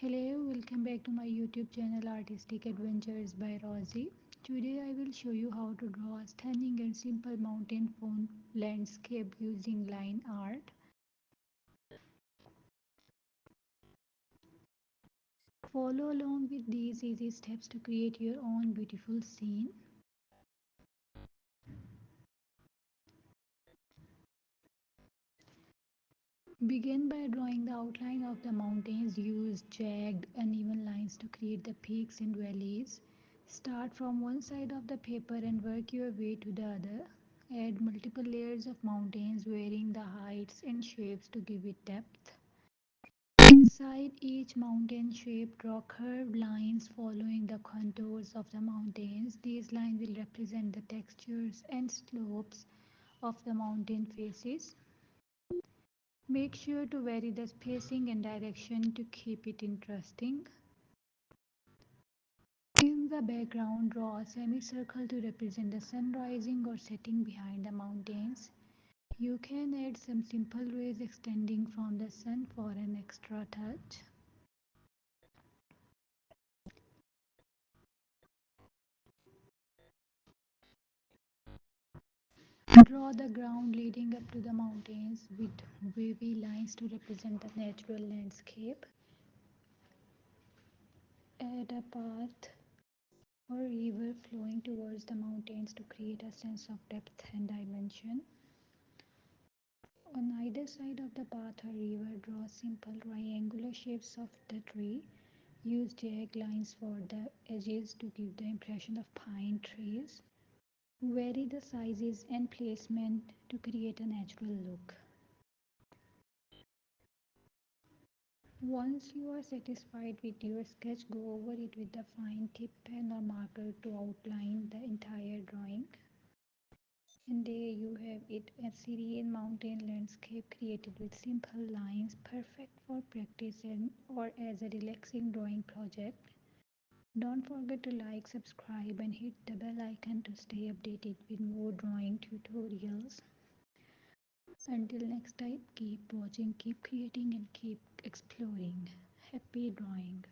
Hello, welcome back to my YouTube channel Artistic Adventures by Rosie. Today I will show you how to draw a stunning and simple mountain phone landscape using line art. Follow along with these easy steps to create your own beautiful scene. Begin by drawing the outline of the mountains. Use jagged, uneven lines to create the peaks and valleys. Start from one side of the paper and work your way to the other. Add multiple layers of mountains, varying the heights and shapes to give it depth. Inside each mountain shape, draw curved lines following the contours of the mountains. These lines will represent the textures and slopes of the mountain faces. Make sure to vary the spacing and direction to keep it interesting. In the background, draw a semicircle to represent the sun rising or setting behind the mountains. You can add some simple rays extending from the sun for an extra touch. Draw the ground leading up to the mountains with wavy lines to represent the natural landscape. Add a path or river flowing towards the mountains to create a sense of depth and dimension. On either side of the path or river, draw simple triangular shapes of the tree. Use jagged lines for the edges to give the impression of pine trees. Vary the sizes and placement to create a natural look. Once you are satisfied with your sketch, go over it with a fine tip pen or marker to outline the entire drawing. And there you have it, a serene mountain landscape created with simple lines, perfect for practice and or as a relaxing drawing project. Don't forget to like, subscribe and hit the bell icon to stay updated with more drawing tutorials. Until next time, keep watching, keep creating and keep exploring. Happy drawing!